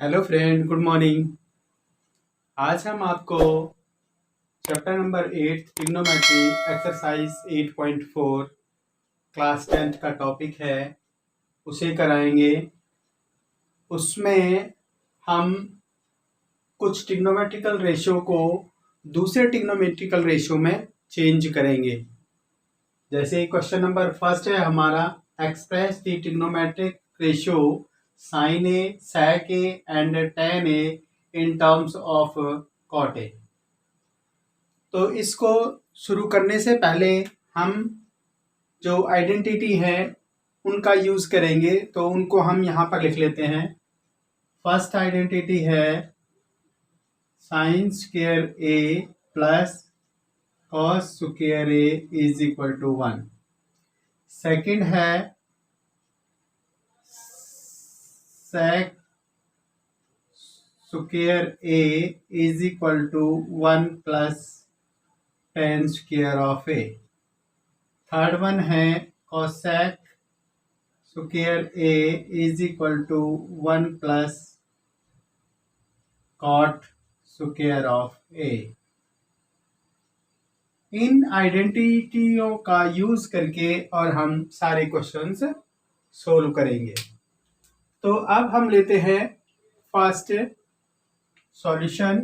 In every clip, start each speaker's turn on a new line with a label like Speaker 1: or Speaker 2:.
Speaker 1: Hello friend, good morning. आज हम आपको chapter number 8 trigonometry exercise 8.4 class 10th का टॉपिक है, उसे कराएंगे। उसमें हम कुछ ट्रिग्नोमेट्रिकल रेशियो को दूसरे ट्रिग्नोमेट्रिकल रेशियो में चेंज करेंगे। जैसे क्वेश्चन नंबर फर्स्ट है हमारा, express the trigonometric ratio sin A, sec A and tan A in terms of cot A। तो इसको शुरू करने से पहले हम जो आइडेंटिटी है उनका यूज करेंगे, तो उनको हम यहाँ पर लिख लेते हैं। फर्स्ट आइडेंटिटी है sine square A plus cos square A is equal to 1। Second है sec square A is equal to 1 plus tan square of A। Third one है cosec square A is equal to 1 plus cot square of A। इन आइडेंटिटियों का use करके और हम सारे questions solve करेंगे। तो अब हम लेते हैं फर्स्ट सॉल्यूशन।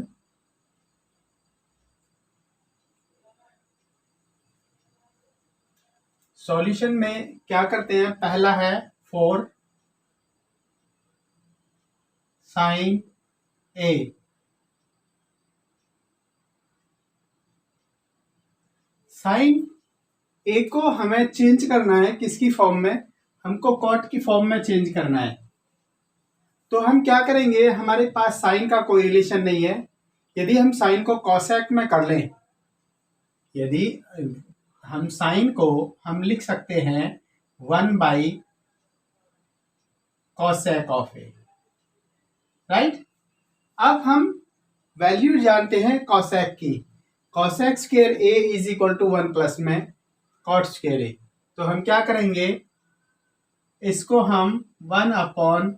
Speaker 1: सॉल्यूशन में क्या करते हैं, पहला है 4 साइन A। साइन A को हमें चेंज करना है, किसकी फॉर्म में, हमको कॉट की फॉर्म में चेंज करना है। तो हम क्या करेंगे, हमारे पास साइन का कोई रिलेशन नहीं है। यदि हम साइन को कॉसेक में कर लें, यदि हम साइन को हम लिख सकते हैं 1 by cosec of A, right. अब हम वैल्यू जानते हैं कॉसेक की, cosec square A is equal to 1 plus में कॉट स्क्वायर ए। तो हम क्या करेंगे, इसको हम 1 अपॉन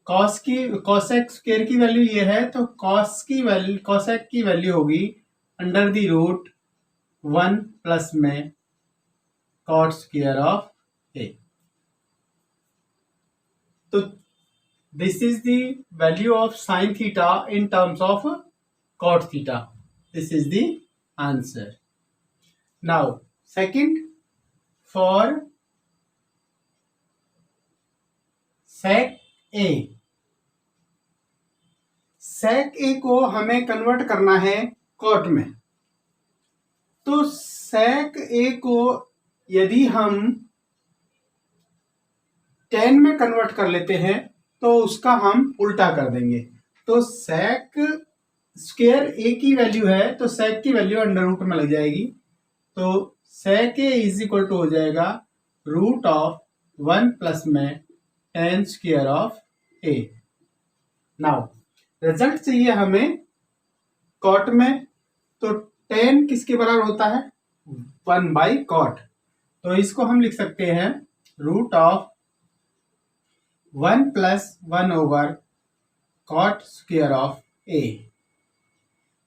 Speaker 1: कॉसेक स्क्वायर की वैल्यू ये है, तो कॉसेक की वैल्यू होगी अंडर द रूट 1 प्लस में कॉट स्क्वायर ऑफ ए। तो this is the value of sine theta in terms of cot theta. This is the answer. Now second, for sec A. Sec A को हमें convert करना है cot में। तो सेक A को यदि हम tan में कन्वर्ट कर लेते हैं तो उसका हम उल्टा कर देंगे। तो सेक स्क्वायर ए की वैल्यू है, तो सेक की वैल्यू अंडर रूट में लग जाएगी। तो सेक ए इज इक्वल टू हो जाएगा रूट ऑफ 1 प्लस में tan square of A. Now result चाहिए हमें कॉट में, तो tan किसके बराबर होता है, 1 बाई कॉट। तो इसको हम लिख सकते हैं root of 1 plus 1 over cot square of A.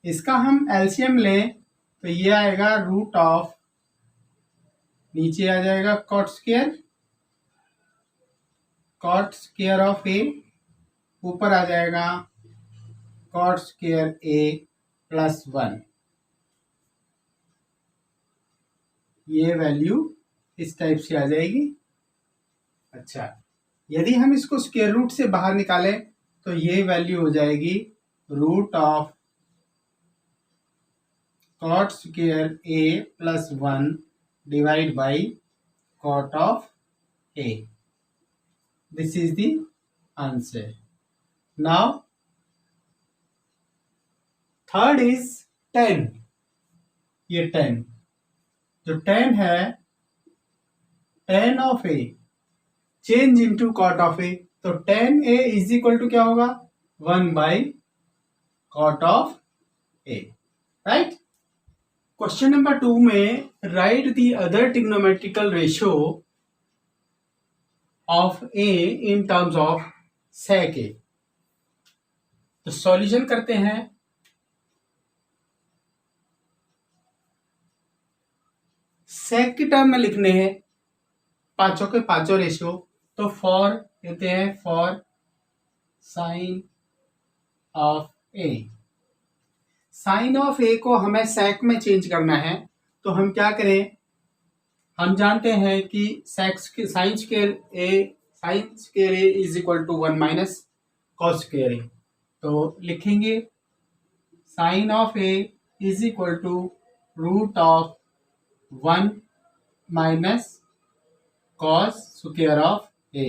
Speaker 1: इसका हम एलसीएम लें तो ये आएगा रूट ऑफ, नीचे आ जाएगा कॉट स्क्वायर ऑफ ए, ऊपर आ जाएगा कॉट स्क्वायर ए प्लस 1। ये वैल्यू इस टाइप से आ जाएगी। अच्छा, यदि हम इसको स्क्वायर रूट से बाहर निकालें तो ये वैल्यू हो जाएगी root of cot square A plus 1 divide by cot of A. This is the answer. Now third is tan। ये tan, जो tan है, tan of A change into cot of A. तो tan A is equal to क्या होगा, 1 by cot of A, right. Question number 2 में write the other trigonometrical ratio of A in terms of sec A. तो solution करते हैं। सेक की term में लिखने हैं पांचों के पांचों रेशियो, तो फॉर लेते हैं for sine of A. Sine of A को हमें सेक में चेंज करना है, तो हम क्या करें, हम जानते हैं कि sine square A is equal to 1 minus cos square A. तो लिखेंगे sine of A is equal to root of 1 minus cos square of A.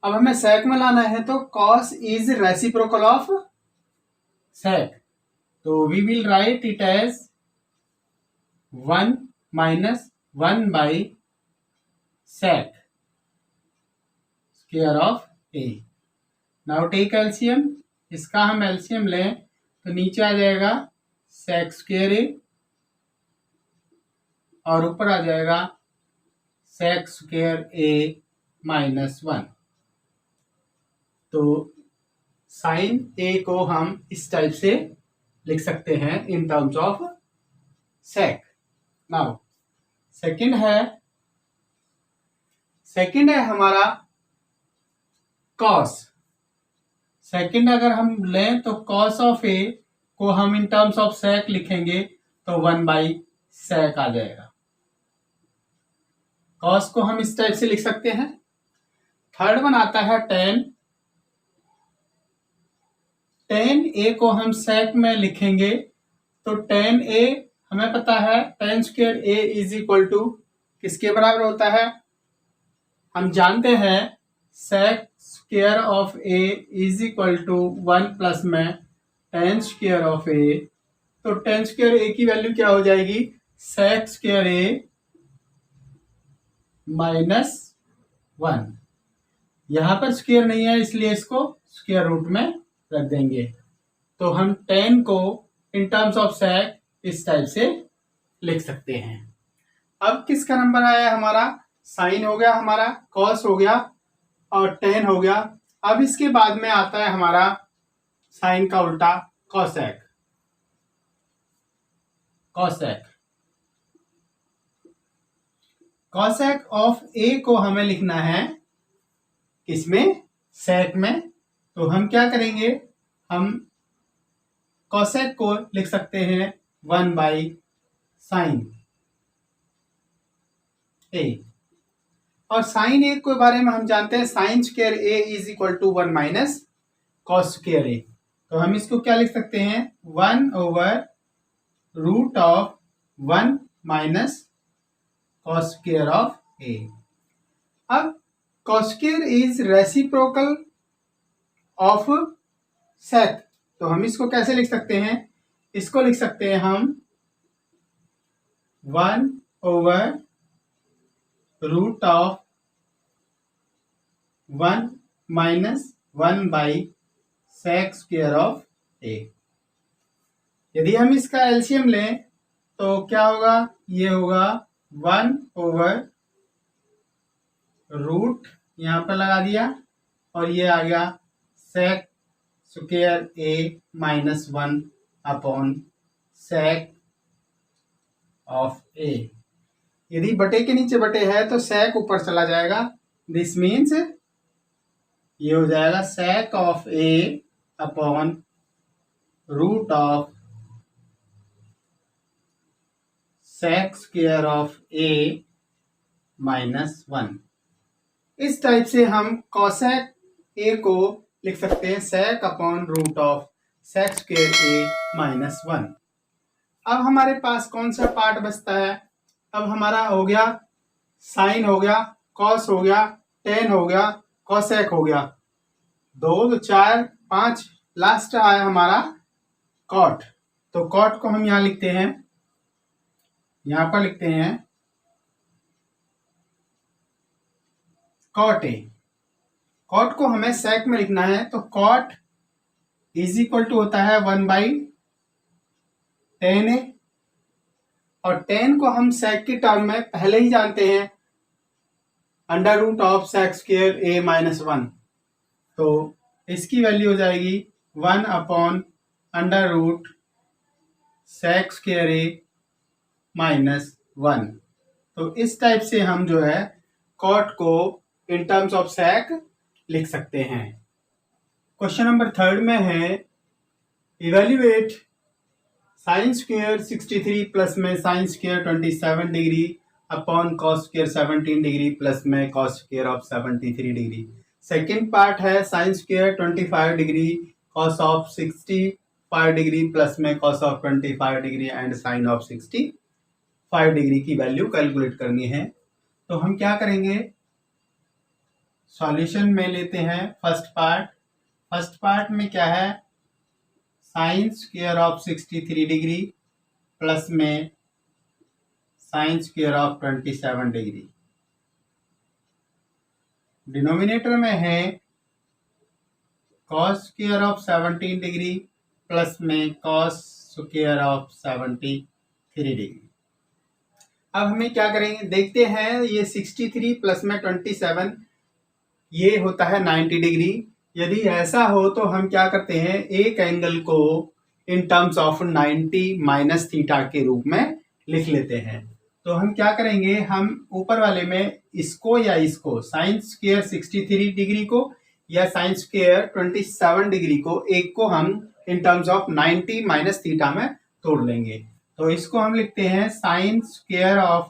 Speaker 1: अब हमें सेक में लाना है, तो cos is reciprocal of sec, तो we will write it as 1 minus 1 by sec square of A. Now take LCM, इसका हम LCM लें तो नीचे आ जाएगा सेक स्क्वायर ए और ऊपर आ जाएगा सेक स्क्वायर ए माइनस 1। तो साइन ए को हम इस टाइप से लिख सकते हैं in terms of sec. Now second है हमारा कॉस। सेकंड अगर हम लें तो कॉस ऑफ ए को हम इन टर्म्स ऑफ सेक लिखेंगे तो 1 बाई सेक आ जाएगा। कॉस को हम इस टाइप से लिख सकते हैं। थर्ड वन आता है टेन। टेन ए को हम सेक में लिखेंगे तो टेन ए हमें पता है tan square A is equal to किसके बराबर होता है, हम जानते हैं sec square of A is equal to 1 plus में टेन स्क्वायर ऑफ ए। तो टेन स्क्वायर ए की वैल्यू क्या हो जाएगी, सेक स्क्वायर ए माइनस 1। यहां पर स्क्वायर नहीं है इसलिए इसको स्क्वायर रूट में रख देंगे। तो हम 10 को इन टर्म्स ऑफ सेक इस टाइप से लिख सकते हैं। अब किसका नंबर आया हमारा, साइन हो गया हमारा, कॉस हो गया और टेन हो गया। अब इसके बाद में आता है हमारा साइन का उल्टा कॉसेक। कॉसेक ऑफ ए को हमें लिखना है इसमें सेक में, तो हम क्या करेंगे, हम कॉसेक को लिख सकते हैं 1 बाई साइन ए। और साइन ए के बारे में हम जानते हैं sine square A is equal to 1 minus cos square A. तो हम इसको क्या लिख सकते हैं, 1 over root of 1 minus cos square of A. अब cos square is reciprocal of sec, तो हम इसको कैसे लिख सकते हैं, इसको लिख सकते हैं हम 1 over root of 1 minus 1 by sec square of A. यदि हम इसका एलसीएम लें तो क्या होगा, ये होगा 1 ओवर रूट, यहां पर लगा दिया और ये आ गया sec square A minus 1 upon sec of A. यदि बटे के नीचे बटे है तो सेक ऊपर चला जाएगा, दिस मीन्स ये हो जाएगा sec of A upon root of sec square of A minus 1। इस टाइप से हम कॉसेक ए को लिख सकते हैं sec upon root of sec square A minus 1। अब हमारे पास कौन सा पार्ट बचता है, अब हमारा हो गया साइन हो गया, कॉस हो गया, टेन हो गया, कॉसेक हो गया, 2 तो 4 5, लास्ट आया हमारा कॉट। तो कॉट को हम यहां लिखते हैं, यहां पर लिखते हैं कॉट ए। कॉट को हमें सेक में लिखना है, तो कॉट इज इक्वल टू होता है 1 बाई टेन ए, और 10 को हम सेक की टर्म में पहले ही जानते हैं under root of sec square A minus 1। तो इसकी वैल्यू हो जाएगी 1/√sec² a -1। तो इस टाइप से हम जो है कॉट को इन टर्म्स ऑफ सेक लिख सकते हैं। क्वेश्चन नंबर 3 में है इवेल्युएट sin² 63 प्लस में sin² 27 degree upon cos² 17 degree plus में cos² of 73 degree. Second part है sin² 25 degree cos of 65 degree plus में cos of 25 degree and sin of 65 degree की वैल्यू कैलकुलेट करनी है। तो हम क्या करेंगे, सॉल्यूशन में लेते हैं फर्स्ट पार्ट में क्या है, sin² ऑफ 63 डिग्री प्लस में sin² ऑफ 27 डिग्री। डिनोमिनेटर में है cos² ऑफ 17 डिग्री प्लस में cos² ऑफ 73 डिग्री। अब हमें क्या करेंगे, देखते हैं, ये 63 प्लस में 27 ये होता है 90 डिग्री। यदि ऐसा हो तो हम क्या करते हैं, एक एंगल को इन टर्म्स ऑफ 90 माइनस थीटा के रूप में लिख लेते हैं। तो हम क्या करेंगे, हम ऊपर वाले में इसको या इसको sin² 63 डिग्री को या sin² 27 डिग्री को, एक को हम इन टर्म्स ऑफ 90 माइनस थीटा में तोड़ लेंगे। तो इसको हम लिखते हैं sin² of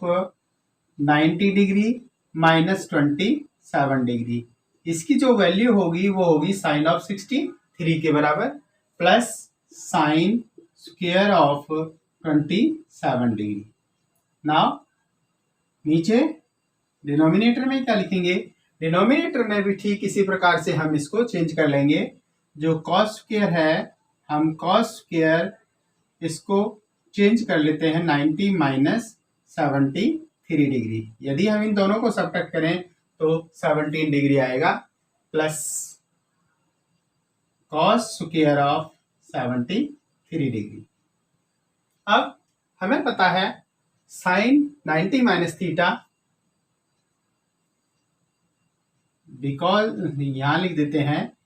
Speaker 1: 90 degree minus 27 degree. इसकी जो वैल्यू होगी वो होगी sin ऑफ 63 के बराबर plus sin² of 27 degree. Now नीचे डिनोमिनेटर में क्या लिखेंगे, डिनोमिनेटर में भी ठीक इसी प्रकार से हम इसको चेंज कर लेंगे। जो cos² है, हम cos² इसको चेंज कर लेते हैं 90 माइनस 73 डिग्री। यदि हम इन दोनों को सब्ट्रैक्ट करें तो 17 डिग्री आएगा प्लस cos² ऑफ 73 डिग्री। अब हमें पता है sin 90 माइनस थीटा, बिकॉज यहां लिख देते हैं,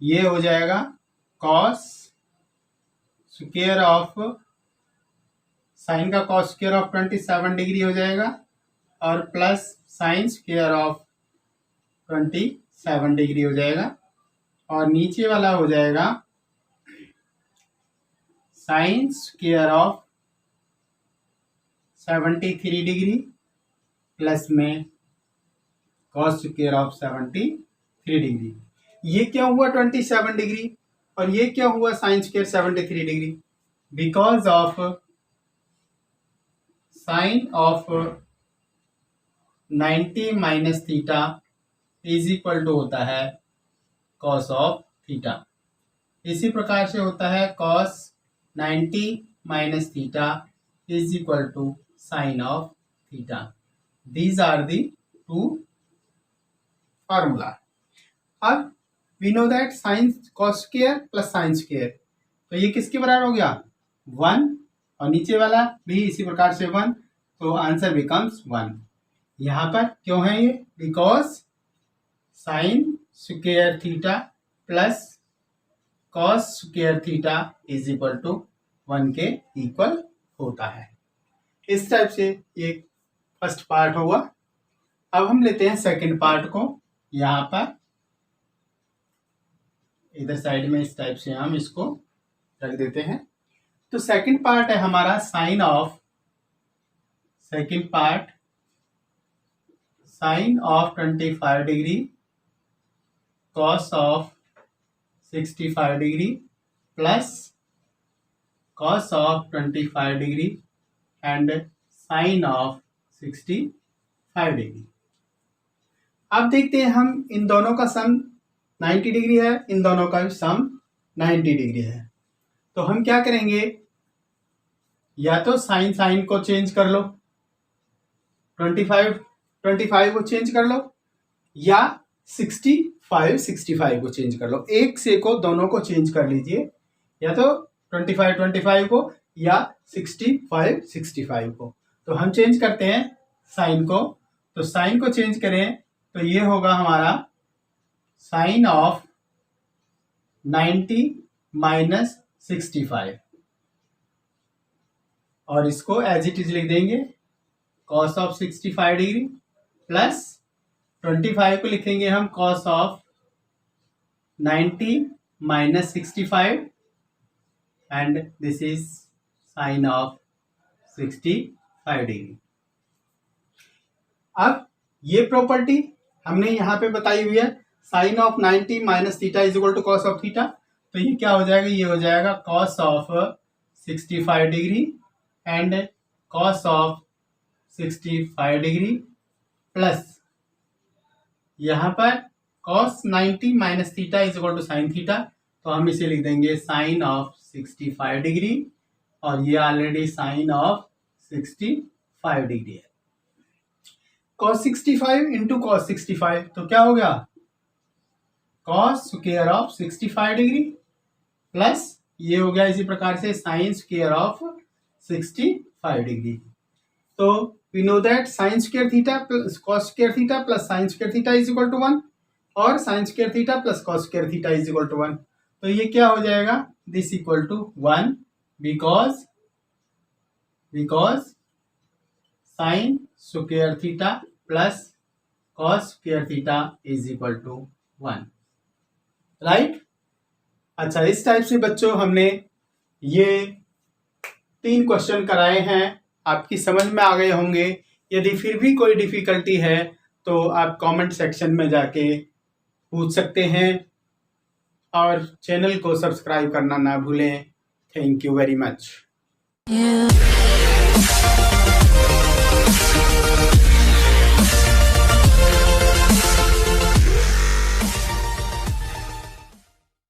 Speaker 1: ये हो जाएगा cos² ऑफ साइन का cos² ऑफ 27 डिग्री हो जाएगा और प्लस sin² ऑफ 27 डिग्री हो जाएगा और नीचे वाला हो जाएगा sin² ऑफ 73 डिग्री प्लस में cos² ऑफ 73 डिग्री। ये क्या हुआ 27 डिग्री और ये क्या हुआ sin² 73 degree, because of sine of 90 minus theta is equal to होता है cos ऑफ थीटा। इसी प्रकार से होता है cos 90 minus theta is equal to sine of theta. These are the two formula. अब we know that sine cos² plus sin², तो ये किसके बराबर हो गया 1 और नीचे वाला भी इसी प्रकार से 1, तो आंसर बिकम्स 1। यहां पर क्यों है ये, because sin² theta plus cos² theta is equal to 1 के इक्वल होता है। इस टाइप से ये फर्स्ट पार्ट हुआ। अब हम लेते हैं सेकंड पार्ट को, यहां पर इधर साइड में इस टाइप से हम इसको रख देते हैं। तो सेकंड पार्ट है हमारा sine of 25 degree cos of 65 degree plus cos of 25 degree and sine of 65 degree. अब देखते हैं हम इन दोनों का सम 90 डिग्री है, इन दोनों का सम 90 डिग्री है। तो हम क्या करेंगे, या तो साइन को चेंज कर लो, 25 को चेंज कर लो, या 65 को चेंज कर लो। एक से को दोनों को चेंज कर लीजिए, या तो 25 को या 65 को। तो हम चेंज करते हैं साइन को, तो साइन को चेंज करें तो ये होगा हमारा साइन ऑफ 90 माइनस 65 और इसको एज इट इज लिख देंगे कॉस ऑफ 65 डिग्री प्लस 25 को लिखेंगे हम cos of 90 minus 65 and this is sine of 65 degree. अब ये प्रॉपर्टी हमने यहाँ पे बताई हुई है, sine of 90 minus theta is equal to cos of theta. तो ये क्या हो जाएगा, ये हो जाएगा cos of 65 degree and cos of 65 degree plus यहाँ पर cos 90 minus theta is equal to sine theta, तो हम इसे लिख देंगे साइन ऑफ 65 डिग्री और ये ऑलरेडी साइन ऑफ 65 डिग्री है। cos 65 इंटू कॉस 65 तो क्या हो गया, cos square of 65 degree plus ये हो गया इसी प्रकार से साइन स्क्वायर ऑफ 65 डिग्री। तो we know that sine square theta plus cos square theta plus sine square theta is equal to 1 और sine square theta plus cos square theta is equal to 1। तो ये क्या हो जाएगा, this equal to 1 because sine square theta plus cos square theta is equal to 1, right. अच्छा, इस type से बच्चों हमने ये 3 क्वेश्चन कराए हैं, आपकी समझ में आ गए होंगे। यदि फिर भी कोई डिफिकल्टी है तो आप कमेंट सेक्शन में जाके पूछ सकते हैं और चैनल को सब्सक्राइब करना ना भूलें। Thank you very much.